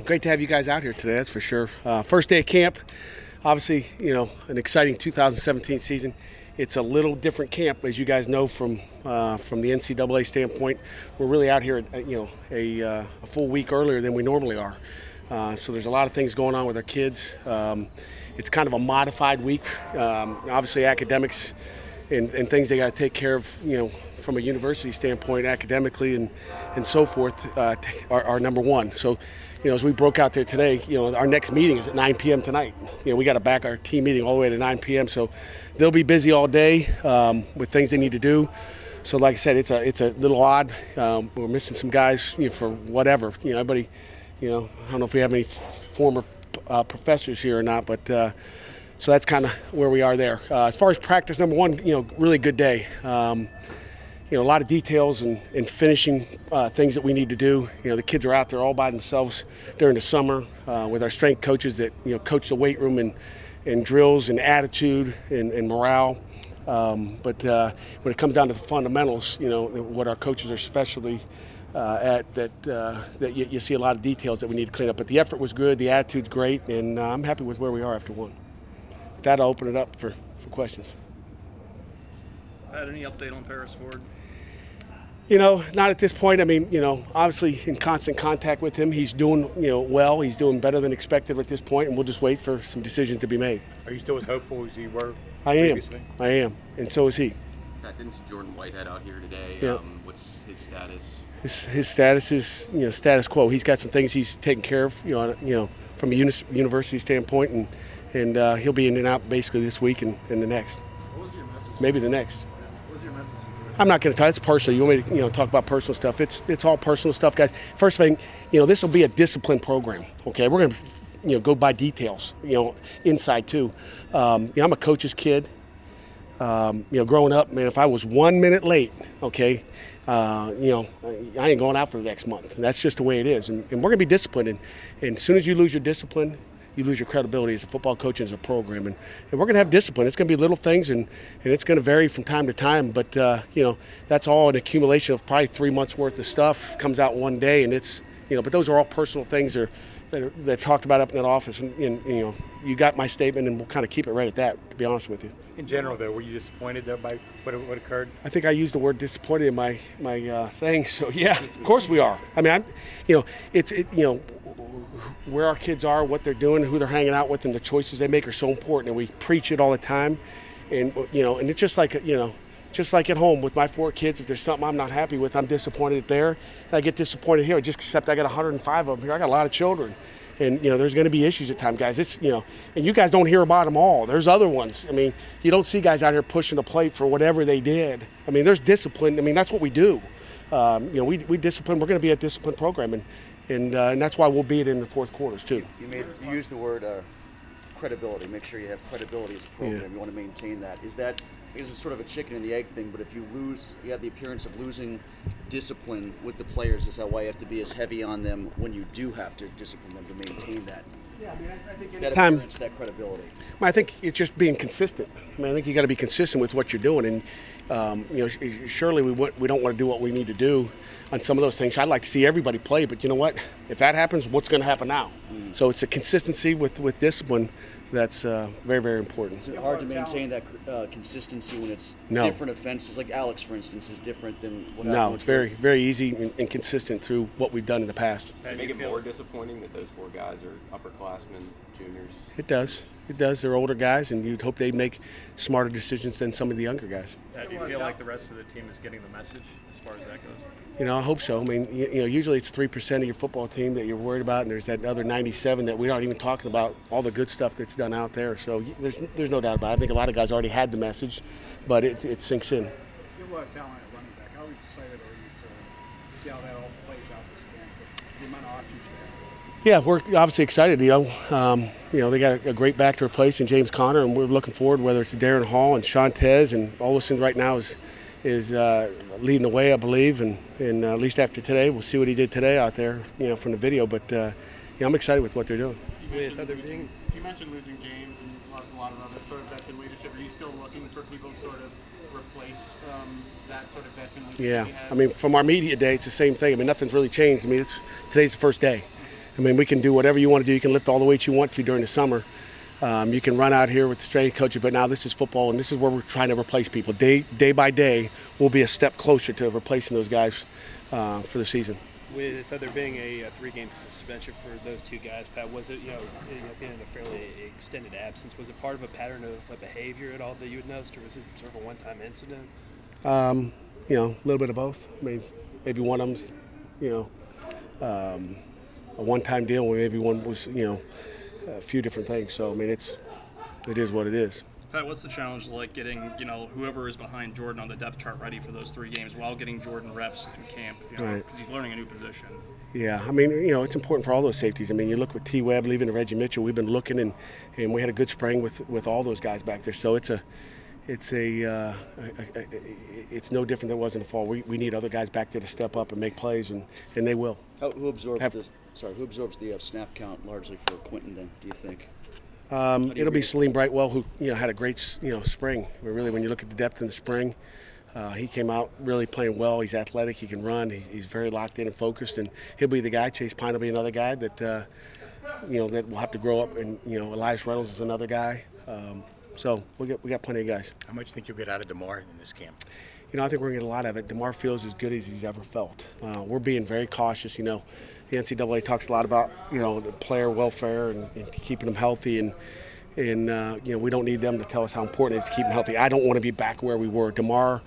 Great to have you guys out here today, that's for sure. First day of camp, obviously, an exciting 2017 season. It's a little different camp, as you guys know, from the NCAA standpoint. We're really out here, a full week earlier than we normally are. So there's a lot of things going on with our kids. It's kind of a modified week. Obviously, academics and things they got to take care of, from a university standpoint, academically and so forth, are number one. So, as we broke out there today, our next meeting is at 9 p.m. tonight. We got to back our team meeting all the way to 9 p.m. So they'll be busy all day with things they need to do. So, like I said, it's a little odd. We're missing some guys, for whatever. Everybody, I don't know if we have any former professors here or not, but so that's kind of where we are there. As far as practice number one, really good day. A lot of details and finishing things that we need to do. The kids are out there all by themselves during the summer with our strength coaches that coach the weight room and drills and attitude and morale. But when it comes down to the fundamentals, what our coaches are specialty at, that you see a lot of details that we need to clean up. But the effort was good, the attitude's great, and I'm happy with where we are after one. With that, I'll open it up for questions. Had any update on Paris Ford? Not at this point. Obviously in constant contact with him. He's doing, well. He's doing better than expected at this point, and we'll just wait for some decisions to be made. Are you still as hopeful as you were previously? I am, and so is he. Pat, didn't see Jordan Whitehead out here today. Yeah. What's his status? His status is, status quo. He's got some things he's taking care of, from a university standpoint, and he'll be in and out basically this week and the next. What was your message? Maybe the next. What was your message? I'm not going to talk. It's personal. You want me to, talk about personal stuff? It's all personal stuff, guys. First thing, this will be a disciplined program. Okay, we're going to, go by details. Inside too. I'm a coach's kid. Growing up, man, if I was 1 minute late, okay, I ain't going out for the next month. And that's just the way it is. And we're going to be disciplined. And as soon as you lose your discipline, you lose your credibility as a football coach and as a program. And we're going to have discipline. It's going to be little things, and it's going to vary from time to time. But, that's all an accumulation of probably 3 months' worth of stuff comes out one day. And it's, but those are all personal things that are talked about up in that office. And you got my statement, and we'll kind of keep it right at that, to be honest with you. In general, though, were you disappointed though by what occurred? I think I used the word disappointed in my thing. So, yeah, of course we are. Where our kids are, what they're doing, who they're hanging out with, and the choices they make are so important, and we preach it all the time. And and it's just like just like at home with my 4 kids. If there's something I'm not happy with, I'm disappointed there, and I get disappointed here. Just except I got 105 of them here. I got a lot of children, and there's going to be issues at times, guys. It's and you guys don't hear about them all. There's other ones. You don't see guys out here pushing the plate for whatever they did. There's discipline. That's what we do. We discipline. We're going to be a disciplined program, and that's why we'll be it in the fourth quarters too. You used the word credibility. Make sure you have credibility as a program. Yeah. You want to maintain that. Is that it's sort of a chicken and the egg thing? But if you lose, you have the appearance of losing discipline with the players. Is that why you have to be as heavy on them when you do have to discipline them to maintain that? Yeah, I think that appearance, that credibility. I think it's just being consistent. I think you got to be consistent with what you're doing, and surely we don't want to do what we need to do on some of those things. I'd like to see everybody play, but you know what? If that happens, what's going to happen now? So it's a consistency with discipline that's very, very important. Is it hard to maintain that consistency when it's different offenses? Like Alex, for instance, is different than what happened. No, it's very, very easy and consistent through what we've done in the past. Does it make it more disappointing that those 4 guys are upperclassmen, juniors? It does. It does. They're older guys, and you'd hope they make smarter decisions than some of the younger guys. Do you feel like the rest of the team is getting the message as far as that goes? I hope so. Usually it's 3% of your football team that you're worried about, and there's that other 97 that we're not even talking about, all the good stuff that's done out there. So there's no doubt about it. I think a lot of guys already had the message, but it sinks in. You have a lot of talent at running back. How excited are you to see how that all plays out this camp? The amount of options you have. Yeah, we're obviously excited. They got a great back to replace in James Conner, and we're looking forward, whether it's Darren Hall and Shantez, and Olsen right now is leading the way, I believe, and at least after today, we'll see what he did today out there, from the video. But I'm excited with what they're doing. You mentioned losing James and lost a lot of other sort of veteran leadership. Are you still looking for people to sort of replace that sort of veteran leadership? Yeah, from our media day, it's the same thing. Nothing's really changed. Today's the first day. I mean, we can do whatever you want to do. You can lift all the weights you want to during the summer. You can run out here with the strength coaches, but now this is football, and this is where we're trying to replace people. Day by day, we'll be a step closer to replacing those guys for the season. With there being a 3-game suspension for those two guys, Pat, was it, being in a fairly extended absence, was it part of a pattern of behavior at all that you had noticed, or was it sort of a one-time incident? A little bit of both. I mean, maybe one of them's, a one-time deal, or maybe one was, a few different things. So, I mean, it is what it is. Pat, what's the challenge like getting, whoever is behind Jordan on the depth chart ready for those 3 games while getting Jordan reps in camp, because he's learning a new position? Yeah, I mean, it's important for all those safeties. I mean, you look with T. Webb leaving to Reggie Mitchell. We've been looking, and we had a good spring with all those guys back there. So it's no different than it was in the fall. We need other guys back there to step up and make plays, and they will. Who absorbs the snap count largely for Quentin then, do you think? It'll be Salim Brightwell, who had a great spring. Really, when you look at the depth in the spring, he came out really playing well. He's athletic, he can run, he's very locked in and focused, and he'll be the guy. Chase Pine will be another guy that that will have to grow up, and Elias Reynolds is another guy. So we got plenty of guys. How much do you think you'll get out of DeMar in this camp? I think we're going to get a lot of it. DeMar feels as good as he's ever felt. We're being very cautious. The NCAA talks a lot about, the player welfare and keeping them healthy. And we don't need them to tell us how important it is to keep them healthy. I don't want to be back where we were. DeMar,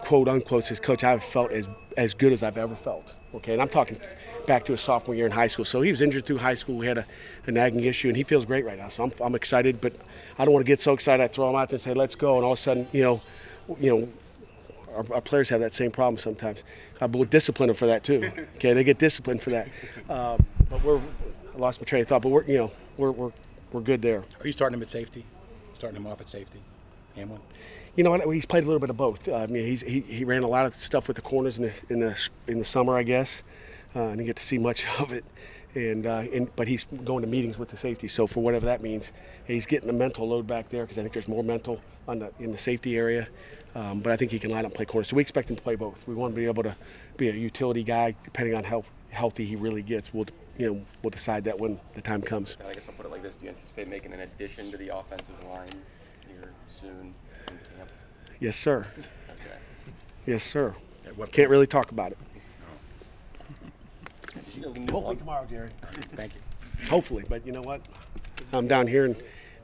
quote unquote, says, Coach, I've felt as good as I've ever felt. Okay, and I'm talking back to his sophomore year in high school. So he was injured through high school. We had a nagging issue, and he feels great right now. So I'm excited, but I don't want to get so excited I throw him out there and say, let's go. And all of a sudden, our players have that same problem sometimes. But we'll discipline them for that too. Okay, they get disciplined for that. But I lost my train of thought. But we're good there. Are you starting him at safety? Starting him off at safety, Hamlin? He's played a little bit of both. I mean, he ran a lot of stuff with the corners in the summer, I guess. I didn't get to see much of it, but he's going to meetings with the safety. So for whatever that means, he's getting the mental load back there because I think there's more mental in the safety area. But I think he can line up and play corner. So we expect him to play both. We want to be able to be a utility guy, depending on how healthy he really gets. We'll decide that when the time comes. I guess I'll put it like this: do you anticipate making an addition to the offensive line here soon in camp? Yes, sir. Okay. Yes, sir. Can't really talk about it. Hopefully tomorrow, Jerry. Thank you. Hopefully, but you know what? I'm down here, and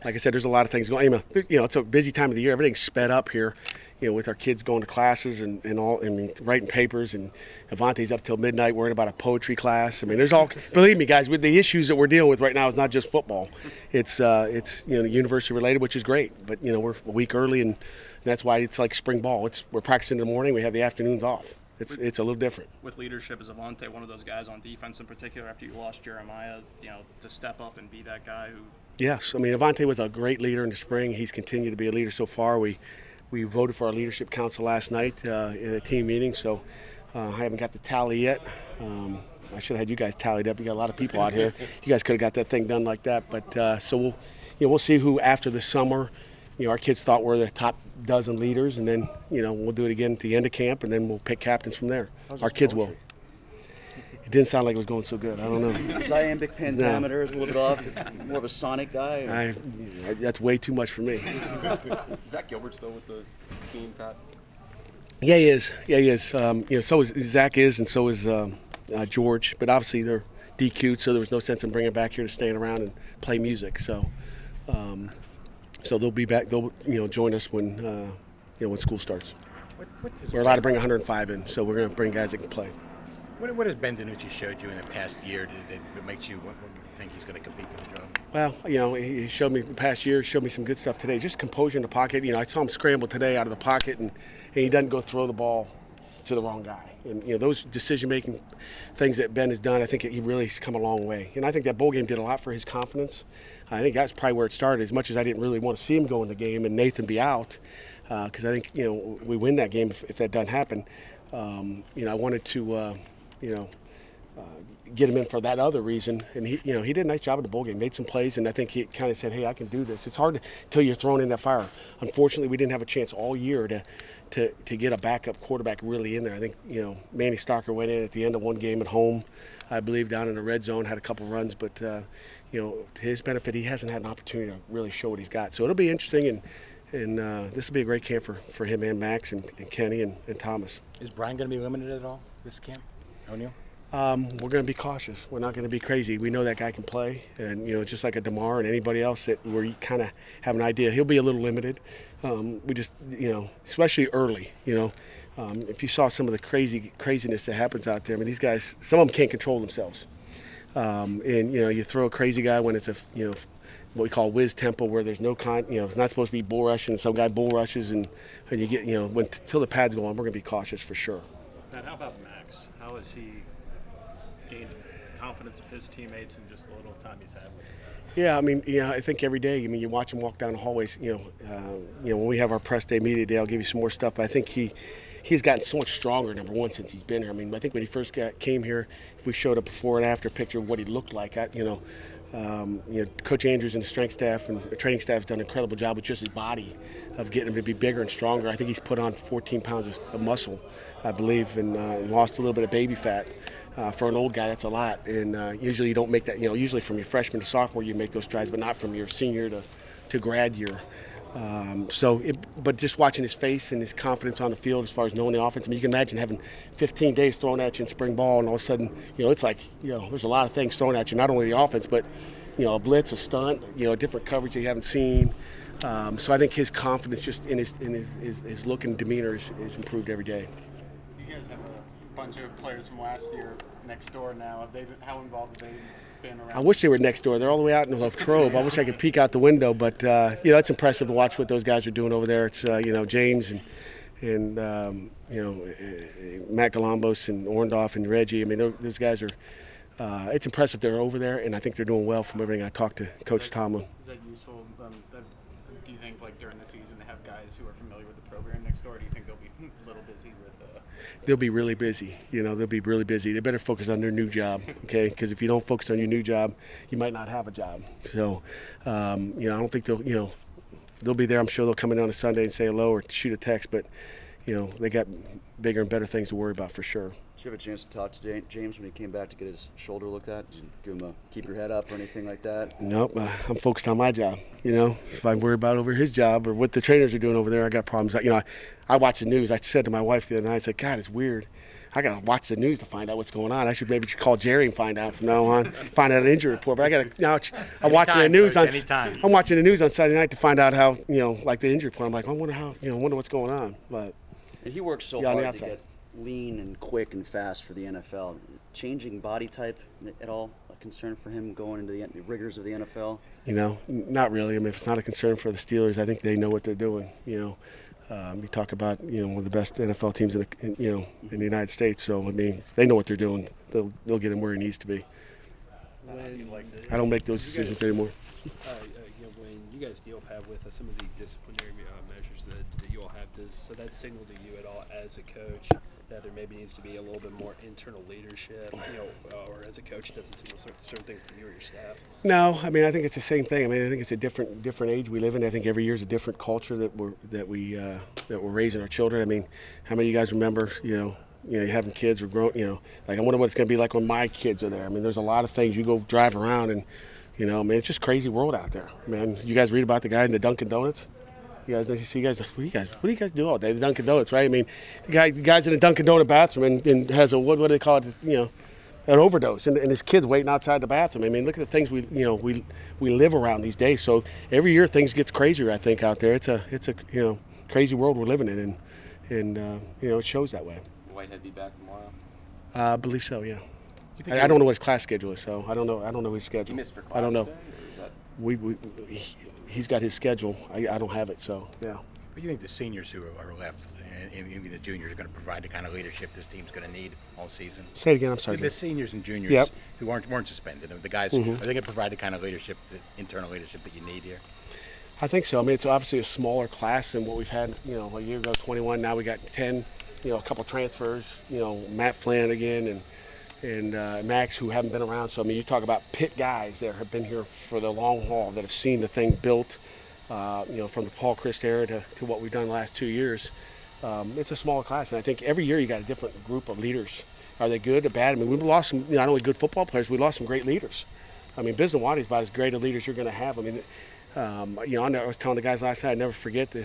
like I said, there's a lot of things going. It's a busy time of the year. Everything's sped up here, with our kids going to classes and all. I mean, writing papers, and Avante's up till midnight worrying about a poetry class. I mean, there's all. Believe me, guys, with the issues that we're dealing with right now, it's not just football. It's university related, which is great. But we're a week early, and that's why it's like spring ball. We're practicing in the morning. We have the afternoons off. It's a little different. With leadership, is Avante one of those guys on defense in particular after you lost Jeremiah, to step up and be that guy who? Yes. I mean, Avante was a great leader in the spring. He's continued to be a leader so far. We voted for our leadership council last night in a team meeting, so I haven't got the tally yet. I should have had you guys tallied up. You got a lot of people out here. You guys could have got that thing done like that. But so we'll see who after the summer. Our kids thought were the top dozen leaders, and then we'll do it again at the end of camp, and then we'll pick captains from there. Our kids will. It didn't sound like it was going so good. I don't know. His iambic pentameter is a little bit off. He's more of a sonic guy. That's way too much for me. Zach Gilbert still with the team, Pat? Yeah, he is. Yeah, he is. So is Zach and so is George. But obviously they're DQ'd, so there was no sense in bringing them back here to stand around and play music. So. So they'll be back. They'll join us when when school starts. We're allowed to bring 105 in, so we're going to bring guys that can play. What has Ben DiNucci showed you in the past year that makes you think he's going to compete for the job? Well, he showed me the past year. Showed me some good stuff today. Just composure in the pocket. I saw him scramble today out of the pocket, and he doesn't go throw the ball to the wrong guy. And those decision-making things that Ben has done, I think he really has come a long way. And I think that bowl game did a lot for his confidence. I think that's probably where it started. As much as I didn't really want to see him go in the game and Nathan be out, because I think we win that game if that doesn't happen. I wanted to get him in for that other reason. And he did a nice job in the bowl game, made some plays, and I think he kind of said, hey, I can do this. It's hard until you're thrown in that fire. Unfortunately, we didn't have a chance all year to get a backup quarterback really in there. I think, Manny Stocker went in at the end of one game at home, I believe, down in the red zone, had a couple runs, but, to his benefit, he hasn't had an opportunity to really show what he's got. So it'll be interesting, and this will be a great camp for him and Max and Kenny and Thomas. Is Brian going to be limited at all this camp, O'Neal? We're going to be cautious. We're not going to be crazy. We know that guy can play, and just like a DeMar and anybody else that we kind of have an idea, he'll be a little limited. We just, especially early. If you saw some of the craziness that happens out there, I mean, these guys, some of them can't control themselves. And you throw a crazy guy when it's a what we call whiz tempo, where there's no it's not supposed to be bull rushing, and some guy bull rushes, and you get till the pads go on, we're going to be cautious for sure. Matt, how about Max? How has he gained confidence of his teammates in just the little time he's had with them? Yeah, I mean, I think every day, you watch him walk down the hallways, when we have our press day, media day, I'll give you some more stuff, but I think he's gotten so much stronger, number one, since he's been here. I mean, I think when he first came here, if we showed a before and after picture of what he looked like, Coach Andrews and the strength staff and the training staff has done an incredible job with just his body of getting him to be bigger and stronger. I think he's put on 14 pounds of muscle, I believe, and lost a little bit of baby fat. For an old guy, that's a lot, and usually you don't make that. Usually from your freshman to sophomore, you make those strides, but not from your senior to grad year. But just watching his face and his confidence on the field as far as knowing the offense, I mean, you can imagine having 15 days thrown at you in spring ball, and all of a sudden, it's like, there's a lot of things thrown at you, not only the offense, but, a blitz, a stunt, a different coverage that you haven't seen. So I think his confidence just in his look and demeanor is improved every day. You guys have a bunch of players from last year next door now. How involved have they been around? I wish they were next door. They're all the way out in Latrobe. I wish I could peek out the window, but it's impressive to watch what those guys are doing over there. It's James and Matt Galambos and Orndorff and Reggie. I mean, those guys are. It's impressive they're over there, and I think they're doing well from everything I talked to Coach Tomlin. Is that useful? Do you think, like, during the season, to have guys who are familiar with the program next door? Or do you think they'll be a little busy with? They'll be really busy. They'll be really busy. They better focus on their new job, okay? Because if you don't focus on your new job, you might not have a job. So, I don't think they'll be there. I'm sure they'll come in on a Sunday and say hello or shoot a text, but, they got bigger and better things to worry about for sure. Did you have a chance to talk to James when he came back to get his shoulder looked at? Did you give him a keep your head up or anything like that? Nope. I'm focused on my job. If I worry about over his job or what the trainers are doing over there, I got problems. I watch the news. I said to my wife the other night, I said, God, it's weird. I got to watch the news to find out what's going on. I should maybe call Jerry and find out from now on, find out an injury report. But I got to now. I'm watching the news on. I'm watching the news on Saturday night to find out how like the injury report. I'm like, I wonder how wonder what's going on. But and he works so hard to get lean and quick and fast for the NFL. Changing body type at all a concern for him going into the rigors of the NFL? Not really. I mean, if it's not a concern for the Steelers, I think they know what they're doing. You talk about one of the best NFL teams in the United States. So I mean, they know what they're doing. They'll get him where he needs to be. I don't make those decisions anymore. When you guys deal with some of the disciplinary measures that you all have, does that signal to you at all as a coach that there maybe needs to be a little bit more internal leadership, or as a coach, does it signal certain things to you or your staff? No, I mean, I think it's the same thing. I mean, I think it's a different age we live in. I think every year is a different culture that we're raising our children. I mean, how many of you guys remember, you having kids or grown, like I wonder what it's going to be like when my kids are there. I mean, there's a lot of things. You go drive around and, I mean, it's just crazy world out there, man. You guys read about the guy in the Dunkin' Donuts? What do you guys do all day? The Dunkin' Donuts, right? I mean, the guy's in a Dunkin' Donut bathroom and has a what do they call it? An overdose, and his kid's waiting outside the bathroom. I mean, look at the things we live around these days. So every year things gets crazier. I think out there, it's a crazy world we're living in, and it shows that way. Will Whitehead be back tomorrow? I believe so. Yeah. I don't know what his class schedule is, so I don't know his schedule. He missed for class I don't know. Today, or is that... He's got his schedule. I don't have it, so yeah. What do you think the seniors who are left, and even the juniors, are going to provide the kind of leadership this team's going to need all season? Say it again. I'm sorry. The seniors and juniors who weren't suspended, the guys, are they going to provide the kind of leadership, the internal leadership that you need here? I think so. I mean, it's obviously a smaller class than what we've had. A year ago, 21. Now we got 10. A couple transfers. Matt Flanagan and Max, who haven't been around. So I mean, you talk about Pitt guys that have been here for the long haul, that have seen the thing built. From the Paul Christ era to what we've done the last 2 years. It's a smaller class, and I think every year you got a different group of leaders. Are they good or bad? I mean, we've lost some, not only good football players, we lost some great leaders. I mean, Bisnawadi is about as great a leader as you're going to have. I mean, I was telling the guys last night, I never forget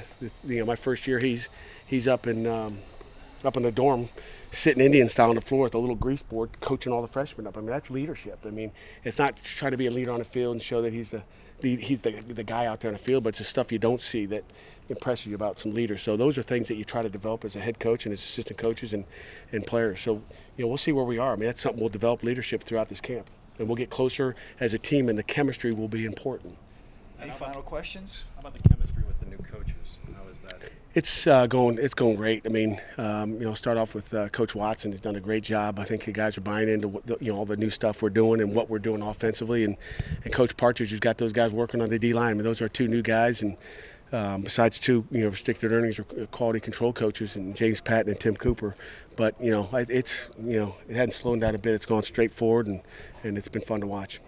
my first year. He's up in the dorm, sitting Indian style on the floor with a little grease board, coaching all the freshmen up. I mean, that's leadership. I mean, it's not trying to be a leader on the field and show that he's the guy out there on the field, but it's the stuff you don't see that impresses you about some leaders. So those are things that you try to develop as a head coach and as assistant coaches and players. So we'll see where we are. I mean, that's something we'll develop leadership throughout this camp, and we'll get closer as a team, and the chemistry will be important. Any final questions? How about the chemistry with the new coaches? How is that? It's going great. I mean, start off with Coach Watson. He's done a great job. I think the guys are buying into all the new stuff we're doing and what we're doing offensively. And Coach Partridge has got those guys working on the D line. I mean, those are 2 new guys, and besides 2 restricted earnings or quality control coaches, and James Patton and Tim Cooper. But it hadn't slowed down a bit. It's gone straight forward, and it's been fun to watch.